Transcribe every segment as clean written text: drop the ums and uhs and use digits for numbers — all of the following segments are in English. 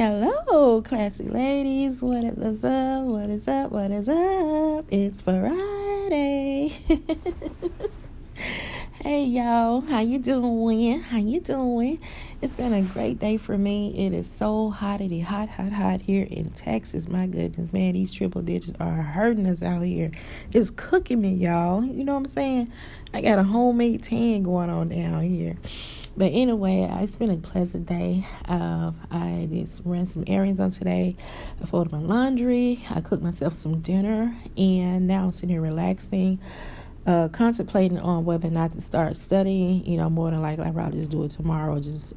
Hello, classy ladies. What is up? What is up? What is up? It's Friday. Hey, y'all. How you doing? How you doing? It's been a great day for me. It is so hot here in Texas. My goodness, man. These triple digits are hurting us out here. It's cooking me, y'all. You know what I'm saying? I got a homemade tan going on down here. But anyway, it's been a pleasant day. I just ran some errands on today. I folded my laundry. I cooked myself some dinner. And now I'm sitting here relaxing, contemplating on whether or not to start studying. More than likely, I'll probably just do it tomorrow or just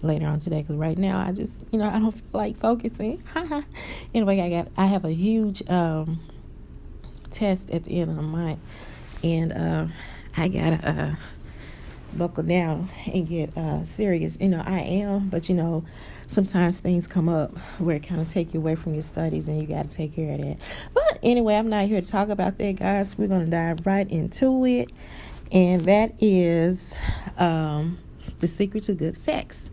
later on today. Because right now, I just, I don't feel like focusing. Anyway, I have a huge test at the end of the month. And I got to buckle down and get serious. I am, but sometimes things come up where it kind of take you away from your studies, and you got to take care of that. But anyway, I'm not here to talk about that, guys. We're going to dive right into it, and that is the secret to good sex.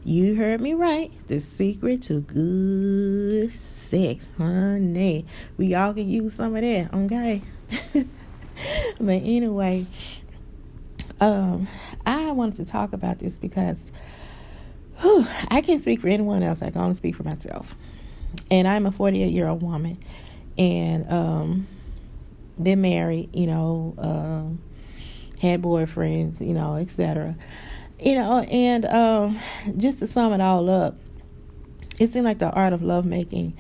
You heard me right. The secret to good sex, honey. We all can use some of that, okay? But anyway, I wanted to talk about this because I can't speak for anyone else. I can only speak for myself. And I'm a 48-year-old woman and been married, had boyfriends, etc. And just to sum it all up, it seemed like the art of lovemaking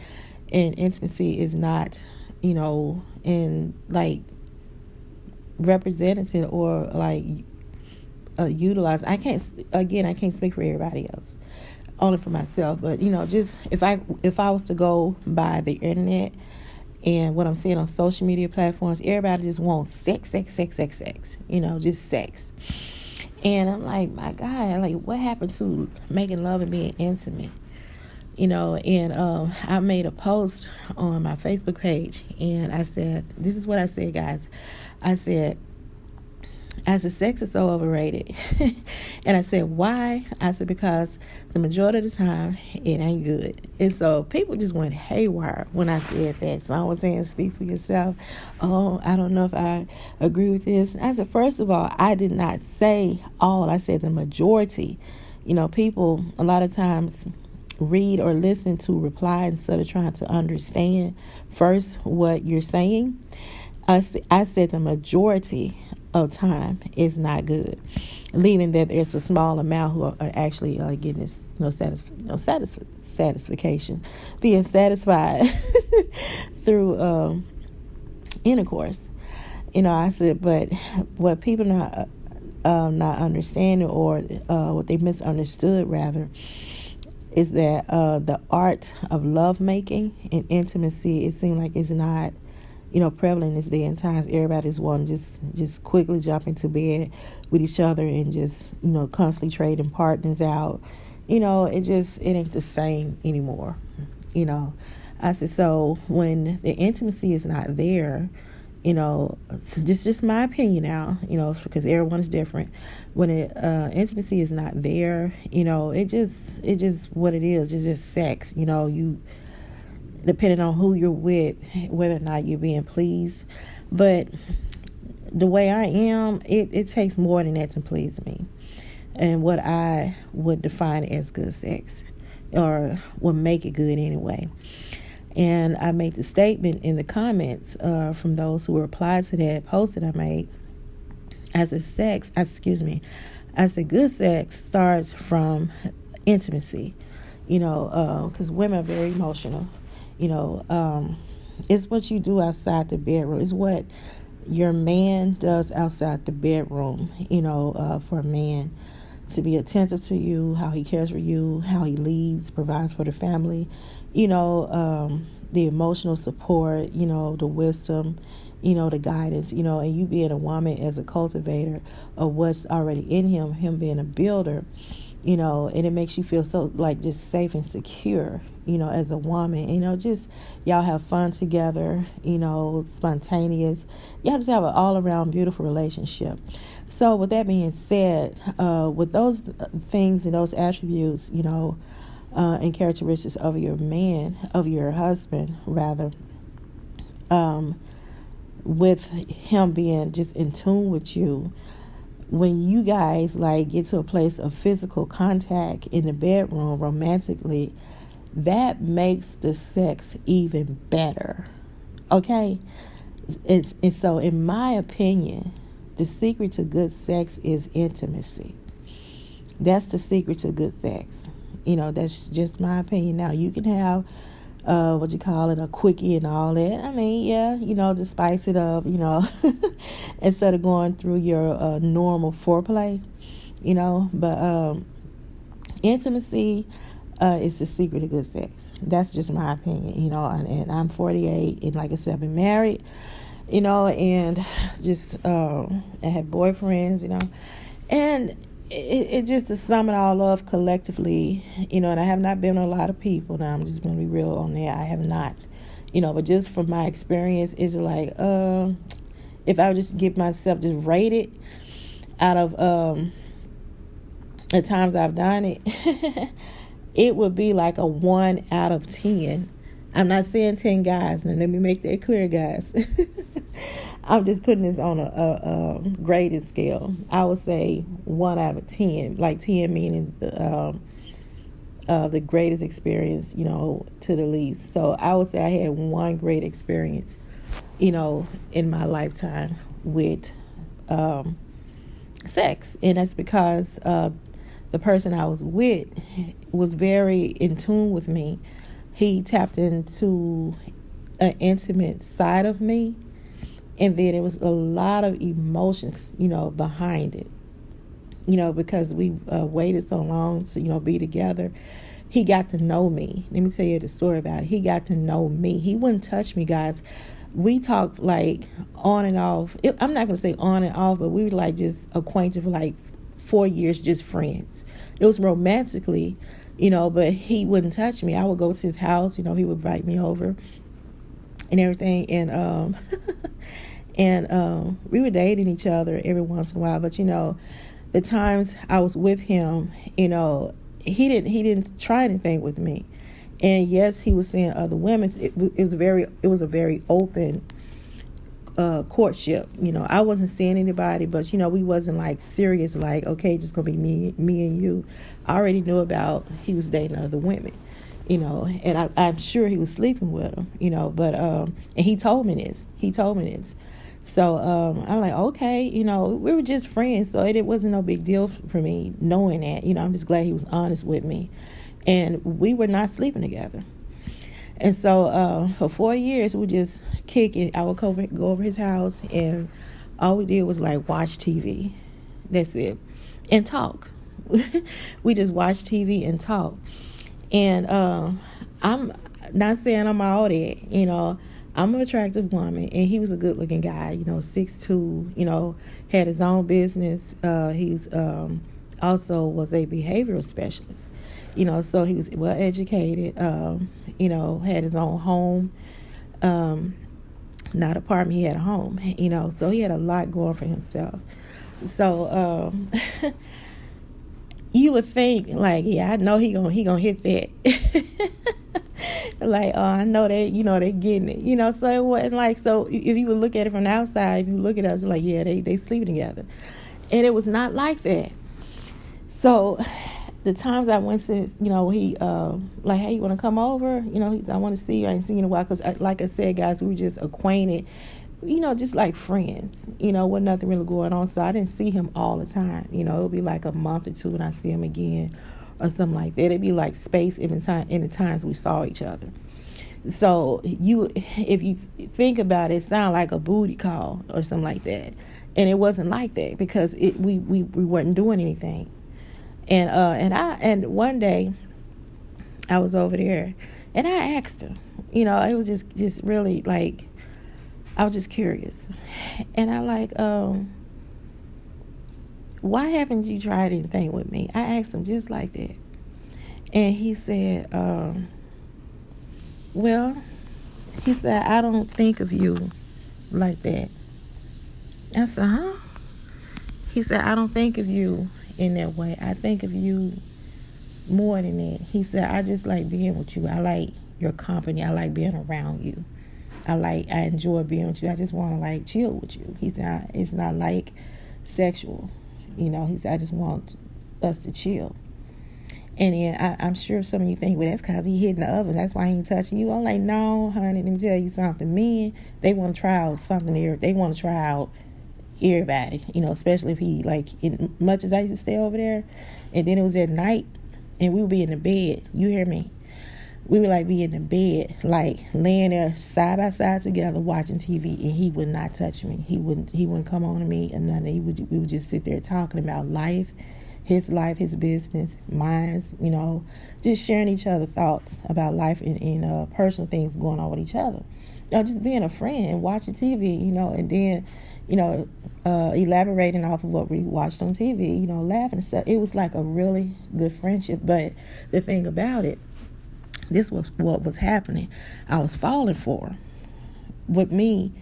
and intimacy is not, in like represented or like utilized. I can't speak for everybody else, only for myself. But just if I was to go by the internet and what I'm seeing on social media platforms, everybody just wants sex, just sex. And I'm like, my God, like, what happened to making love and being intimate? And I made a post on my Facebook page, and I said, this is what I said, guys. I said, sex is so overrated. And I said, why? I said, because the majority of the time, it ain't good. And so people just went haywire when I said that. So I was saying, speak for yourself. Oh, I don't know if I agree with this. I said, first of all, I did not say all. I said the majority. People a lot of times read or listen to reply instead of trying to understand first what you're saying. I said the majority of time is not good, leaving that there's a small amount who are actually getting this satisfaction, being satisfied through intercourse. I said, but what people not understanding, or what they misunderstood rather, is that the art of lovemaking and intimacy, it seemed like it's not prevalent in this day and times. Everybody's wanting just quickly jump into bed with each other and just constantly trading partners out. It ain't the same anymore. I said, so when the intimacy is not there, just my opinion now, because everyone's different. When intimacy is not there, it just what it is. It's just sex. You, depending on who you're with, whether or not you're being pleased. But the way I am, it takes more than that to please me. And what I would define as good sex, or would make it good anyway. And I made the statement in the comments from those who replied to that post that I made. I said good sex starts from intimacy, because women are very emotional. It's what you do outside the bedroom. It's what your man does outside the bedroom, for a man to be attentive to you, how he cares for you, how he leads, provides for the family, the emotional support, the wisdom, the guidance, and you being a woman as a cultivator of what's already in him being a builder, and it makes you feel so like just safe and secure, as a woman, just y'all have fun together, spontaneous. Y'all just have an all around beautiful relationship. So with that being said, with those things and those attributes, and characteristics of your man, of your husband, rather, with him being just in tune with you. When you guys like get to a place of physical contact in the bedroom romantically, that makes the sex even better. Okay? And so in my opinion, the secret to good sex is intimacy. That's the secret to good sex. That's just my opinion. Now, you can have, a quickie and all that. I mean, yeah, to spice it up, instead of going through your normal foreplay, But intimacy is the secret of good sex. That's just my opinion, and I'm 48, and like I said, I've been married, and just I have boyfriends, and it just to sum it all up collectively, and I have not been with a lot of people. Now I'm just going to be real on that. I have not, but just from my experience, it's like if I would just give myself just rate it out of the times I've done it, it would be like a 1 out of 10. I'm not saying 10 guys. Now let me make that clear, guys. I'm just putting this on a graded scale. I would say 1 out of 10, like 10 meaning the greatest experience, to the least. So I would say I had one great experience, in my lifetime with sex. And that's because the person I was with was very in tune with me. He tapped into an intimate side of me. And then it was a lot of emotions, behind it, because we waited so long to, be together. He got to know me. Let me tell you the story about it. He got to know me. He wouldn't touch me, guys. We talked like on and off. I'm not going to say on and off, but we were like just acquainted for like 4 years, just friends. It was romantically, but he wouldn't touch me. I would go to his house, he would invite me over and everything. And, we were dating each other every once in a while, but the times I was with him, he didn't try anything with me. And yes, he was seeing other women. It was a very open courtship. I wasn't seeing anybody, but we wasn't like serious, like, okay, just gonna be me and you. I already knew about he was dating other women, and I'm sure he was sleeping with them, but and he told me this. So I'm like, okay, we were just friends, so it wasn't no big deal for me knowing that. I'm just glad he was honest with me. And we were not sleeping together. And so for 4 years, we just kick it. I would go over his house, and all we did was like watch TV. That's it. And talk. We just watch TV and talk. And I'm not saying I'm all that, I'm an attractive woman, and he was a good-looking guy, 6'2", had his own business. He was also was a behavioral specialist, so he was well-educated, had his own home, not apartment, he had a home, so he had a lot going for himself. So you would think, like, yeah, I know he gonna hit that. Like, oh, I know they, they getting it, so it wasn't like, so if you would look at it from the outside, if you look at us, like, yeah, they sleeping together. And it was not like that. So the times I went to, he, like, hey, you want to come over? He said, I want to see you. I ain't seen you in a while. Because, like I said, guys, we were just acquainted, just like friends, wasn't nothing really going on. So I didn't see him all the time. It would be like a month or two and I see him again, or something like that. It'd be like space in the times we saw each other. So if you think about it, it sound like a booty call or something like that. And it wasn't like that, because we weren't doing anything. And one day I was over there and I asked her, it was just really like, I was just curious. And I like, why haven't you tried anything with me? I asked him just like that. And he said, well, he said, I don't think of you like that. I said, huh? He said, I don't think of you in that way. I think of you more than that. He said, I just like being with you. I like your company. I like being around you. I enjoy being with you. I just want to like chill with you. He said, it's not like sexual. He said, I just want us to chill. And then I'm sure some of you think, well, that's because he hit in the oven. That's why he ain't touching you. I'm like, no, honey, let me tell you something. Men, they want to try out something here. They want to try out everybody, especially if he, like, much as I used to stay over there, and then it was at night, and we would be in the bed. You hear me? We would, like, be in the bed, like, laying there side by side together watching TV, and he would not touch me. He wouldn't come on to me or nothing. We would just sit there talking about life, his business, mine, just sharing each other thoughts about life and personal things going on with each other. Just being a friend and watching TV, and then, elaborating off of what we watched on TV, laughing and stuff. It was like a really good friendship. But the thing about it, this was what was happening. I was falling for him. With me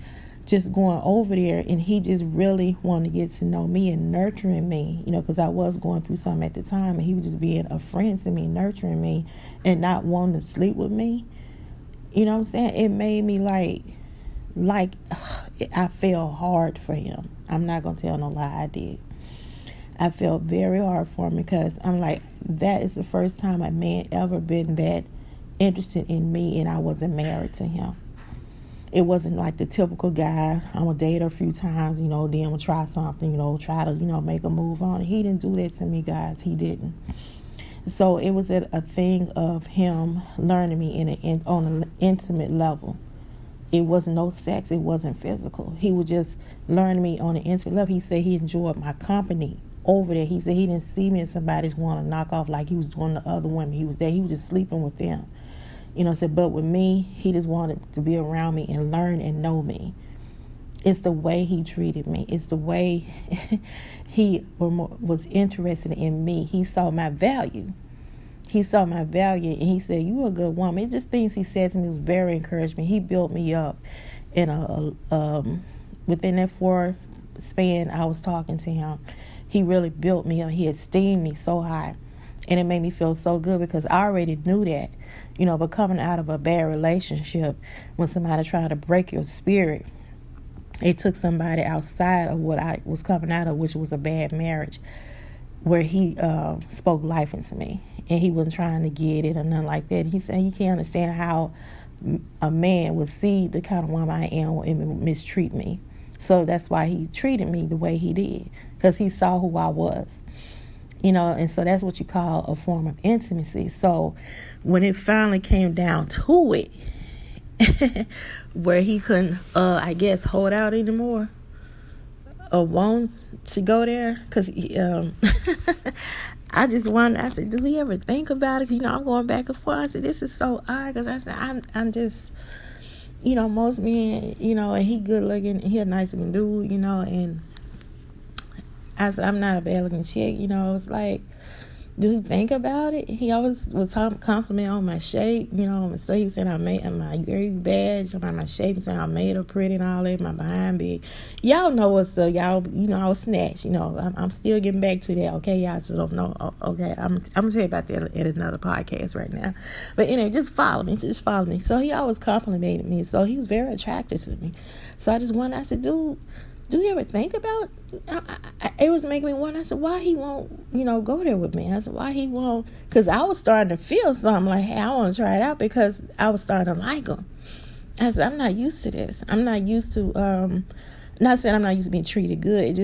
just going over there, and he just really wanted to get to know me and nurturing me, because I was going through something at the time, and he was just being a friend to me, nurturing me, and not wanting to sleep with me. You know what I'm saying? It made me like I fell hard for him. I'm not going to tell no lie, I did. I felt very hard for him because I'm like, that is the first time a man ever been that interested in me, and I wasn't married to him. It wasn't like the typical guy, I'm going to date her a few times, then we'll try something, try to, make a move on. He didn't do that to me, guys. He didn't. So it was a thing of him learning me on an intimate level. It wasn't no sex. It wasn't physical. He would just learn me on an intimate level. He said he enjoyed my company over there. He said he didn't see me as somebody want to knock off like he was doing the other women. He was there. He was just sleeping with them. But with me, he just wanted to be around me and learn and know me. It's the way he treated me. It's the way he was interested in me. He saw my value. He saw my value, and he said, "You're a good woman." It just things he said to me was very encouraging. He built me up in within that 4 span I was talking to him. He really built me up. He esteemed me so high, and it made me feel so good because I already knew that. But coming out of a bad relationship, when somebody tried to break your spirit, it took somebody outside of what I was coming out of, which was a bad marriage, where he spoke life into me. And he wasn't trying to get it or nothing like that. He said he can't understand how a man would see the kind of woman I am and mistreat me. So that's why he treated me the way he did, because he saw who I was. And so that's what you call a form of intimacy. So when it finally came down to it, where he couldn't, I guess, hold out anymore or want to go there, because I just wondered, I said, do we ever think about it? I'm going back and forth. I said, this is so odd, because I said, I'm just, most men, and he good looking, he a nice looking dude, and I said, I'm not a bad looking chick, it's like, do you think about it? He always was compliment on my shape, so he was saying I made my very badge about my shape, and saying I made her pretty and all that, my behind big. Y'all know what's up, y'all, I was snatched, I'm still getting back to that, okay, y'all still don't know, okay, I'm gonna tell you about that at another podcast right now, but anyway, just follow me, so he always complimented me, so he was very attracted to me, so I just wondered, I said, dude, do you ever think about, it was making me wonder, I said, why he won't, go there with me? I said, why he won't, because I was starting to feel something like, hey, I want to try it out, because I was starting to like him. I said, I'm not used to this. I'm not used to, not saying I'm not used to being treated good,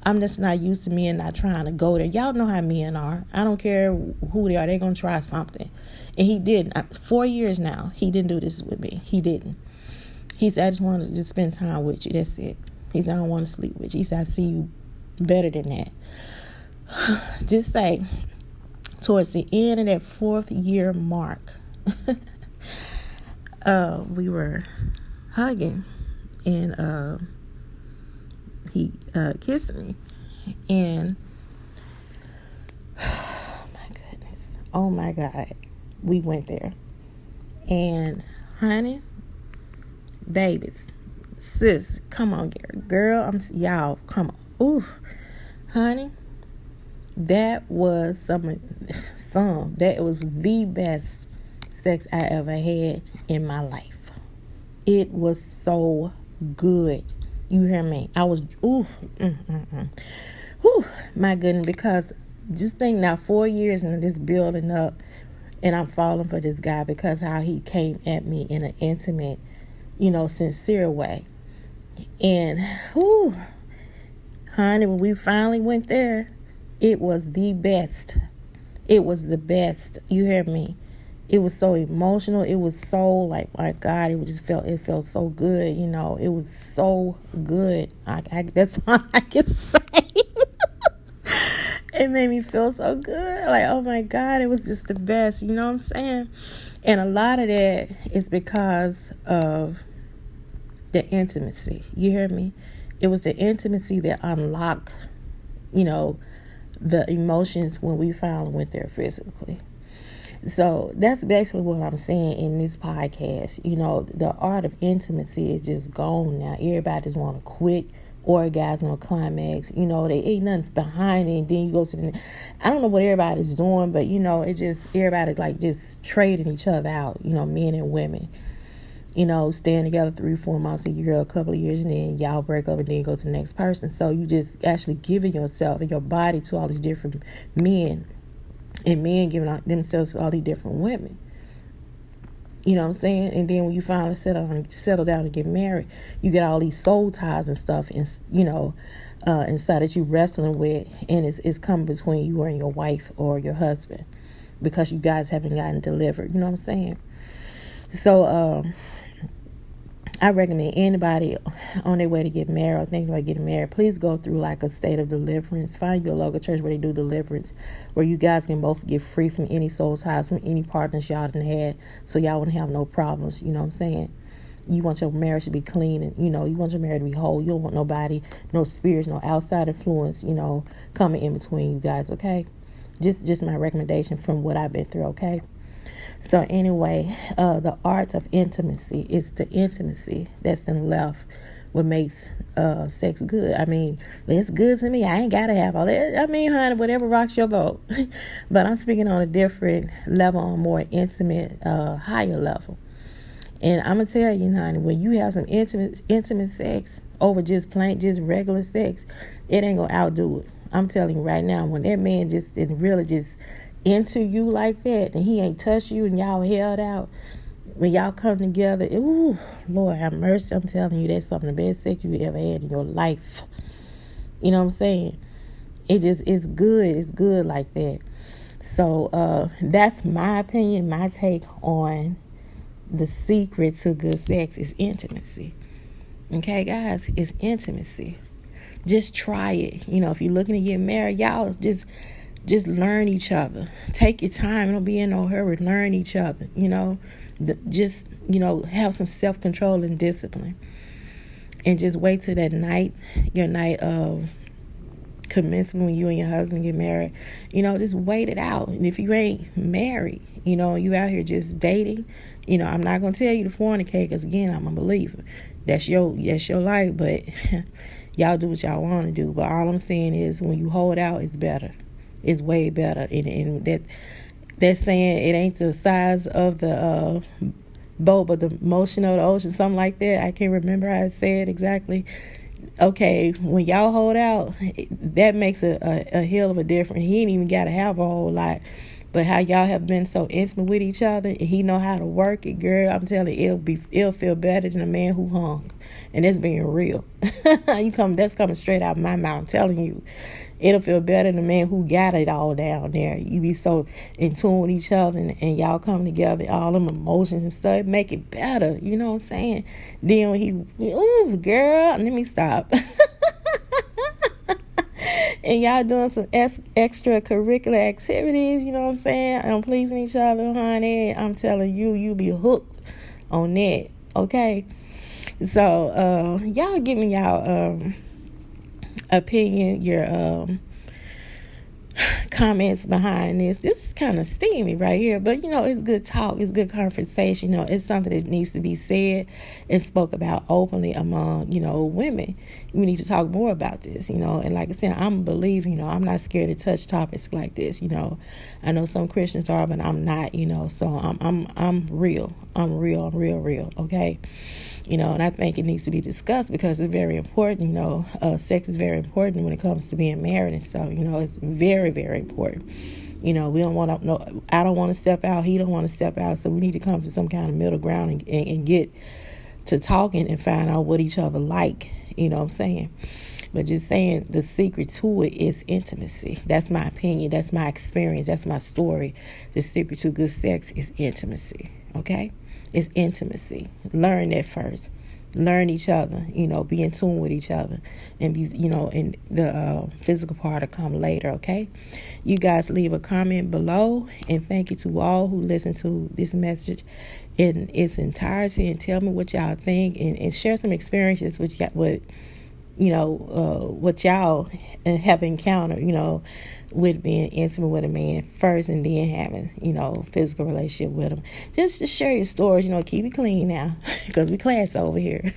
I'm just not used to men not trying to go there. Y'all know how men are. I don't care who they are, they're going to try something. And he didn't. 4 years now, he didn't do this with me. He didn't. He said, I just wanted to just spend time with you. That's it. He said, I don't want to sleep with you. He said, I see you better than that. Just say, towards the end of that 4th year mark, we were hugging, and he kissed me. And, oh my God, we went there. And, honey, babies, sis, come on, girl, y'all, come on. Ooh, honey, That was that was the best sex I ever had in my life. It was so good. You hear me? I was, my goodness, because just think now, 4 years and this building up, and I'm falling for this guy because how he came at me in an intimate, sincere way. And, honey, when we finally went there, it was the best. It was the best. You hear me? It was so emotional. It was so like, my God, it felt so good. It was so good. That's all I can say. It made me feel so good. Like, oh my God, it was just the best. You know what I'm saying? And a lot of that is because of the intimacy. You hear me? It was the intimacy that unlocked, the emotions when we finally went there physically. So that's basically what I'm saying in this podcast. The art of intimacy is just gone now. Everybody just want to quit orgasm or climax. They ain't nothing behind it. And then you go to I don't know what everybody's doing, but it just, everybody like just trading each other out, men and women. Staying together 3-4 months, a year, a couple of years, and then y'all break up and then go to the next person. So you just actually giving yourself and your body to all these different men, and men giving out themselves to all these different women. You know what I'm saying? And then when you finally settle down and get married, you get all these soul ties and stuff, and inside that you wrestling with, and it's coming between you and your wife or your husband because you guys haven't gotten delivered. You know what I'm saying? So I recommend anybody on their way to get married or thinking about getting married, please go through like a state of deliverance. Find your local church where they do deliverance, where you guys can both get free from any soul ties, from any partners y'all done had, so y'all wouldn't have no problems. You know what I'm saying? You want your marriage to be clean, and you want your marriage to be whole. You don't want nobody, no spirits, no outside influence, coming in between you guys. Okay, just my recommendation from what I've been through. Okay. So anyway, the art of intimacy is the intimacy that's been left what makes sex good. I mean, it's good to me. I ain't got to have all that. I mean, honey, whatever rocks your boat. But I'm speaking on a different level, on a more intimate, higher level. And I'm going to tell you, honey, when you have some intimate sex over just regular sex, it ain't going to outdo it. I'm telling you right now, when that man just didn't really just into you like that, and he ain't touched you, and y'all held out, when y'all come together, ooh, Lord have mercy, I'm telling you, that's some of the best sex you ever had in your life. You know what I'm saying? It's good like that. So that's my opinion. My take on the secret to good sex is intimacy. Okay, guys, it's intimacy. Just try it. If you're looking to get married, y'all just learn each other. Take your time. Don't be in no hurry. Learn each other. Just have some self-control and discipline. And just wait till that night, your night of commencement, when you and your husband get married. Just wait it out. And if you ain't married, you out here just dating, I'm not going to tell you to fornicate, because again, I'm a believer. That's your life, but y'all do what y'all want to do. But all I'm saying is, when you hold out, it's better. It's way better. And that's saying it ain't the size of the boat, but the motion of the ocean, something like that. I can't remember how I said exactly. Okay, when y'all hold out, that makes a hell of a difference. He ain't even got to have a whole lot. But how y'all have been so intimate with each other, and he know how to work it, girl, I'm telling you, it'll feel better than a man who hung. And that's being real. That's coming straight out of my mouth. I'm telling you. It'll feel better than a man who got it all down there. You be so in tune with each other, and y'all come together, all them emotions and stuff, make it better. You know what I'm saying? Then when ooh, girl, let me stop. And y'all doing some extracurricular activities, you know what I'm saying? And pleasing each other, honey. I'm telling you, you be hooked on that, okay? So, y'all give me y'all opinion, your comments behind this. This is kind of steamy right here, but it's good talk. It's good conversation. It's something that needs to be said and spoke about openly among, women. We need to talk more about this, and like I said, I'm a believer, I'm not scared to touch topics like this. I know some Christians are, but I'm not, so I'm real. I'm real. Okay. And I think it needs to be discussed because it's very important. Sex is very important when it comes to being married and stuff. It's very, very important. We don't want to know. I don't want to step out. He don't want to step out. So we need to come to some kind of middle ground and get to talking and find out what each other like. You know what I'm saying? But just saying the secret to it is intimacy. That's my opinion. That's my experience. That's my story. The secret to good sex is intimacy. Okay? It's intimacy. Learn that first. Learn each other, be in tune with each other, and be, and the physical part will come later, okay? You guys leave a comment below, and thank you to all who listen to this message in its entirety, and tell me what y'all think, and share some experiences with what y'all have encountered, with being intimate with a man first and then having, physical relationship with him. Just to share your stories, keep it clean now because we class over here.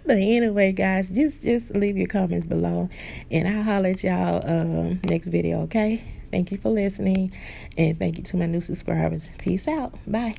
But anyway, guys, just leave your comments below and I'll holler at y'all next video, okay? Thank you for listening and thank you to my new subscribers. Peace out. Bye.